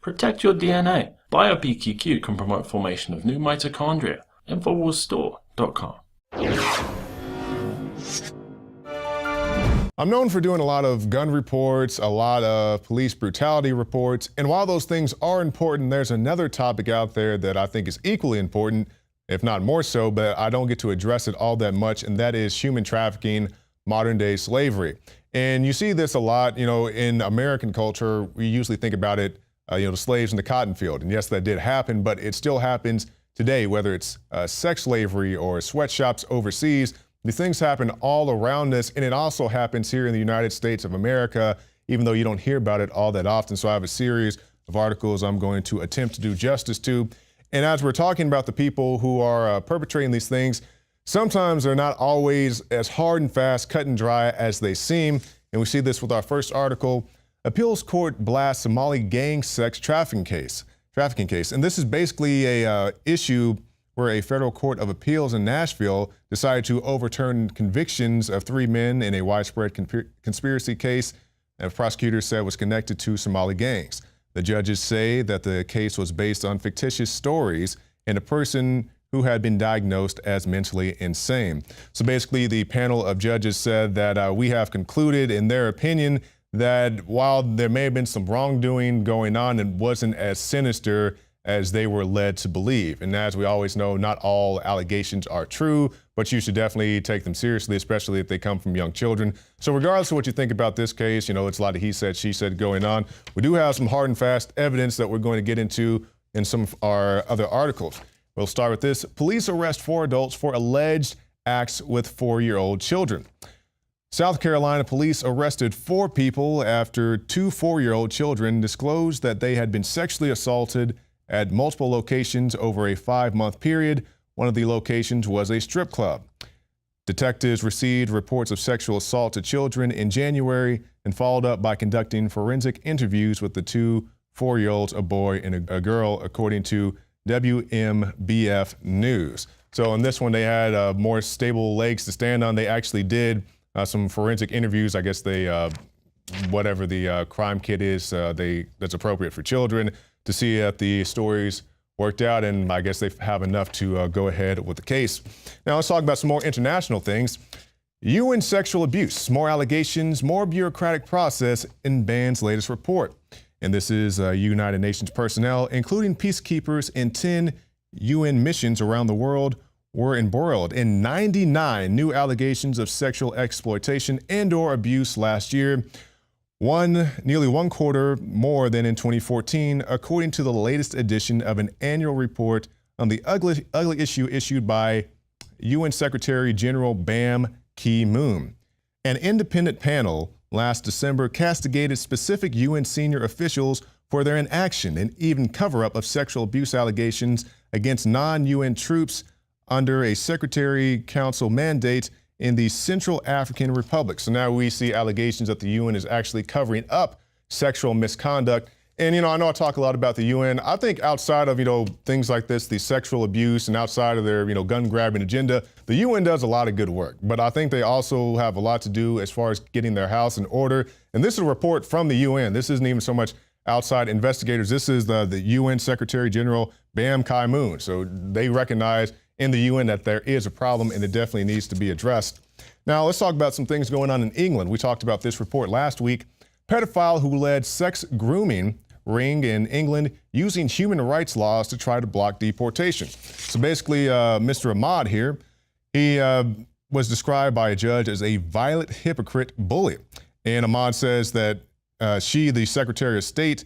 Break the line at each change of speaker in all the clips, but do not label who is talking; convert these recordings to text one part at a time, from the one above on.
Protect your DNA. BioPQQ can promote formation of new mitochondria. Infowarsstore.com.
I'm known for doing a lot of gun reports, a lot of police brutality reports, and while those things are important, there's another topic out there that I think is equally important, if not more so, but I don't get to address it all that much, and that is human trafficking, modern day slavery. And you see this a lot, in American culture. We usually think about it, the slaves in the cotton field. And yes, that did happen, but it still happens today, whether it's sex slavery or sweatshops overseas. These things happen all around us, and it also happens here in the United States of America, even though you don't hear about it all that often. So I have a series of articles I'm going to attempt to do justice to. And as we're talking about the people who are perpetrating these things, sometimes they're not always as hard and fast, cut and dry as they seem. And we see this with our first article. Appeals court blasts Somali gang sex trafficking case. And this is basically a issue where a federal court of appeals in Nashville decided to overturn convictions of 3 men in a widespread conspiracy case that prosecutors said was connected to Somali gangs. The judges say that the case was based on fictitious stories and a person who had been diagnosed as mentally insane. So basically, the panel of judges said that we have concluded, in their opinion, that while there may have been some wrongdoing going on, it wasn't as sinister as they were led to believe. And as we always know, not all allegations are true, but you should definitely take them seriously, especially if they come from young children. So regardless of what you think about this case, it's a lot of he said, she said going on. We do have some hard and fast evidence that we're going to get into in some of our other articles. We'll start with this. Police arrest 4 adults for alleged acts with 4-year-old children. South Carolina police arrested 4 people after 2 4-year-old children disclosed that they had been sexually assaulted at multiple locations over a 5-month period. One of the locations was a strip club. Detectives received reports of sexual assault to children in January and followed up by conducting forensic interviews with the 2 4-year-olds, a boy and a girl, according to WMBF News. So in this one, they had more stable legs to stand on. They actually did some forensic interviews. I guess they, whatever the crime kit is, that's appropriate for children, to see if the stories worked out, and I guess they have enough to go ahead with the case. Now let's talk about some more international things. UN sexual abuse, more allegations, more bureaucratic process in Ban's latest report. And this is United Nations personnel, including peacekeepers in 10 UN missions around the world, were embroiled in 99 new allegations of sexual exploitation and/or abuse last year. Nearly 1/4 more than in 2014, according to the latest edition of an annual report on the ugly issue issued by UN Secretary General Ban Ki-moon. An independent panel last December castigated specific UN senior officials for their inaction and even cover-up of sexual abuse allegations against non-UN troops under a Secretary Council mandate in the Central African Republic. So now we see allegations that the UN is actually covering up sexual misconduct. And, I know I talk a lot about the UN. I think outside of, things like this, the sexual abuse, and outside of their, gun grabbing agenda, the UN does a lot of good work. But I think they also have a lot to do as far as getting their house in order. And this is a report from the UN. This isn't even so much outside investigators. This is the UN Secretary General Ban Ki-moon. So they recognize in the UN that there is a problem and it definitely needs to be addressed. Now let's talk about some things going on in England. We talked about this report last week. Pedophile who led sex grooming ring in England using human rights laws to try to block deportation. So basically, Mr. Ahmad here, he was described by a judge as a violent hypocrite bully. And Ahmad says that she, the Secretary of State,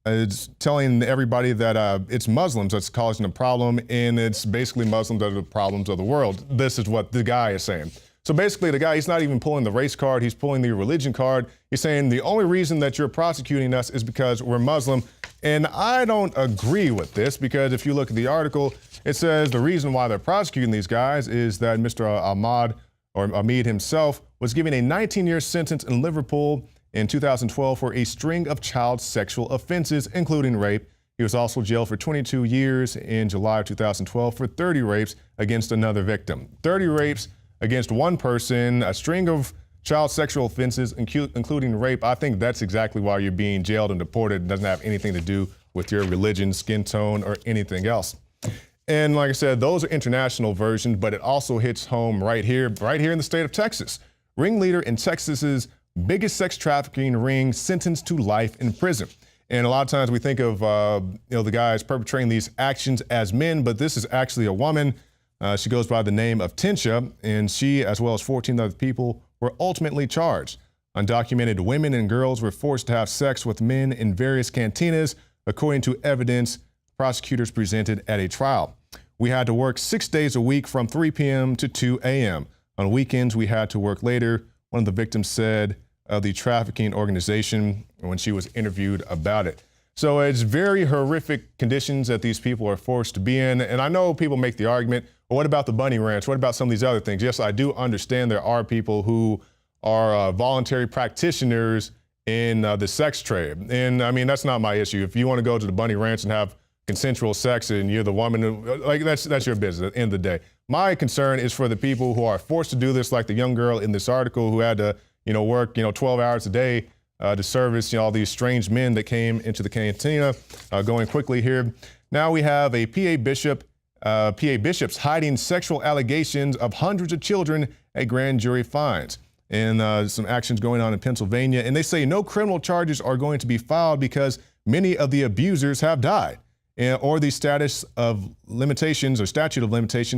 is telling everybody that it's Muslims that's causing the problem, and it's basically Muslims that are the problems of the world. This is what the guy is saying. So basically, the guy, he's not even pulling the race card, he's pulling the religion card. He's saying the only reason that you're prosecuting us is because we're Muslim. And I don't agree with this, because if you look at the article, it says the reason why they're prosecuting these guys is that Mr. Ahmad, or Hamid himself, was given a 19-year sentence in Liverpool in 2012 for a string of child sexual offenses, including rape. He was also jailed for 22 years in July of 2012 for 30 rapes against another victim. 30 rapes against one person, a string of child sexual offenses, including rape, I think that's exactly why you're being jailed and deported. It doesn't have anything to do with your religion, skin tone, or anything else. And like I said, those are international versions, but it also hits home right here in the state of Texas. Ringleader in Texas's biggest sex trafficking ring sentenced to life in prison. And a lot of times we think of the guys perpetrating these actions as men, but this is actually a woman. She goes by the name of Tinsha, and she, as well as 14 other people, were ultimately charged. Undocumented women and girls were forced to have sex with men in various cantinas, according to evidence prosecutors presented at a trial. We had to work 6 days a week from 3 p.m. to 2 a.m. On weekends, we had to work later, one of the victims said of the trafficking organization when she was interviewed about it. So it's very horrific conditions that these people are forced to be in. And I know people make the argument, well, what about the bunny ranch? What about some of these other things? Yes, I do understand there are people who are voluntary practitioners in the sex trade. And I mean, that's not my issue. If you want to go to the bunny ranch and have consensual sex and you're the woman, like that's your business at the end of the day. My concern is for the people who are forced to do this, like the young girl in this article who had to, work, 12 hours a day to service, all these strange men that came into the cantina. Going quickly here. Now we have a PA bishops hiding sexual allegations of hundreds of children a grand jury finds. And some actions going on in Pennsylvania. And they say no criminal charges are going to be filed because many of the abusers have died. Or the statute of limitations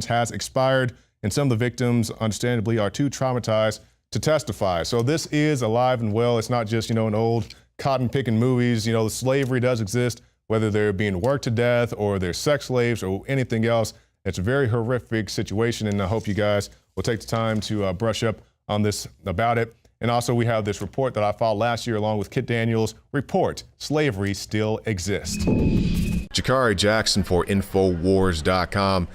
has expired. And some of the victims, understandably, are too traumatized to testify. So this is alive and well. It's not just, an old cotton picking movies. The slavery does exist, whether they're being worked to death or they're sex slaves or anything else. It's a very horrific situation. And I hope you guys will take the time to brush up on this about it. And also we have this report that I filed last year along with Kit Daniels' report, Slavery Still Exists. Jakari Jackson for Infowars.com.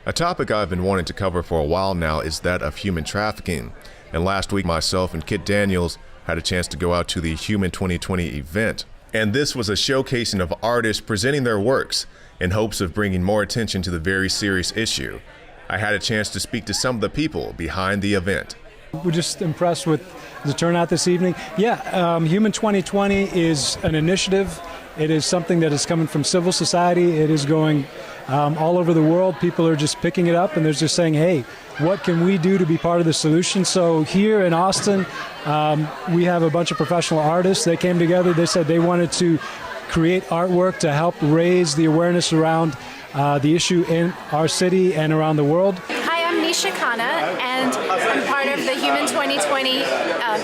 A topic I've been wanting to cover for a while now is that of human trafficking. And last week, myself and Kit Daniels had a chance to go out to the Human 2020 event. And this was a showcasing of artists presenting their works in hopes of bringing more attention to the very serious issue. I had a chance to speak to some of the people behind the event.
We're just impressed with the turnout this evening. Human 2020 is an initiative. It is something that is coming from civil society. It is going all over the world. People are just picking it up and they're just saying, hey, what can we do to be part of the solution? So here in Austin, we have a bunch of professional artists. They came together. They said they wanted to create artwork to help raise the awareness around the issue in our city and around the world.
Hi, I'm Nisha Khanna, and I'm part of the Human 2020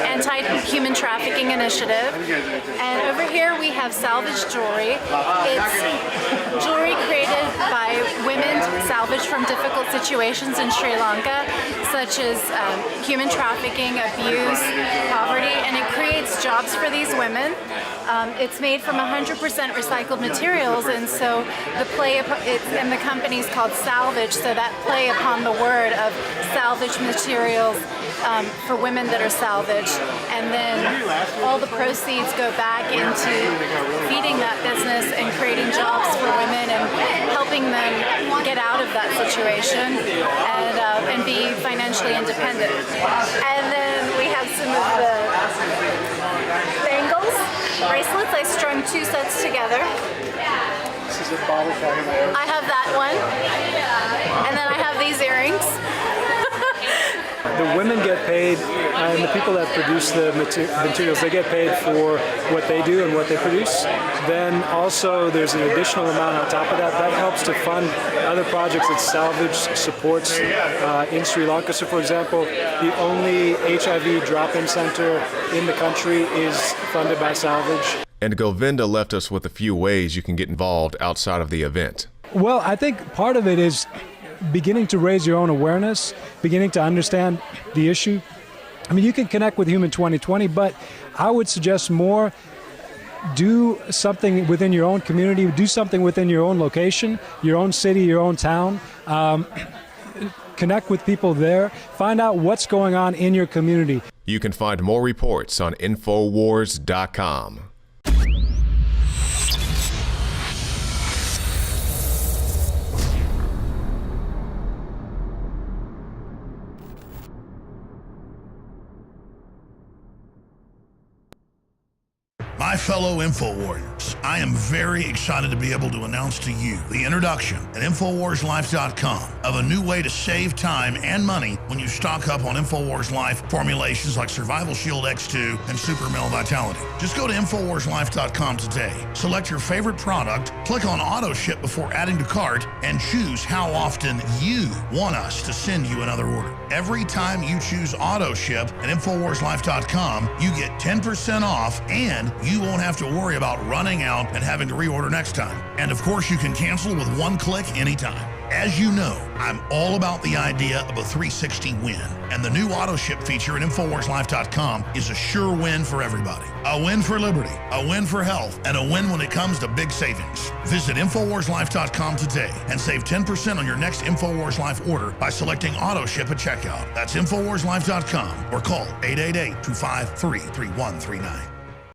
Anti-Human Trafficking Initiative. And over here we have salvage jewelry. It's jewelry created by women salvaged from difficult situations in Sri Lanka, such as human trafficking, abuse, poverty, and it creates jobs for these women. It's made from 100% recycled materials, and so the company's called Salvage, so that play upon the word of salvage materials for women that are salvaged, and then all the proceeds go back into feeding that business and creating jobs for women and helping them get out of that situation and be financially independent. And then we have some of the bangles, bracelets. I strung 2 sets together.
This is a bottle cap.
I have that one, and then I have these earrings.
The women get paid, and the people that produce the materials, they get paid for what they do and what they produce. Then also there's an additional amount on top of that. That helps to fund other projects that Salvage supports in Sri Lanka. So for example, the only HIV drop-in center in the country is funded by Salvage.
And Govinda left us with a few ways you can get involved outside of the event.
Well, I think part of it is beginning to raise your own awareness, beginning to understand the issue. I mean, you can connect with Human 2020, but I would suggest more do something within your own community, do something within your own location, your own city, your own town. Connect with people there. Find out what's going on in your community.
You can find more reports on Infowars.com.
fellow Info Warriors, I am very excited to be able to announce to you the introduction at InfoWarsLife.com of a new way to save time and money when you stock up on InfoWars Life formulations like Survival Shield X2 and Super Male Vitality. Just go to InfoWarsLife.com today, select your favorite product, click on Auto Ship before adding to cart, and choose how often you want us to send you another order. Every time you choose Auto Ship at InfoWarsLife.com, you get 10% off, and you won't have to worry about running out and having to reorder next time. And of course, you can cancel with one click anytime. As you know, I'm all about the idea of a 360 win, and the new auto ship feature at InfoWarsLife.com is a sure win for everybody. A win for liberty, a win for health, and a win when it comes to big savings. Visit InfoWarsLife.com today and save 10% on your next InfoWars Life order by selecting auto ship at checkout. That's InfoWarsLife.com or call 888-253-3139.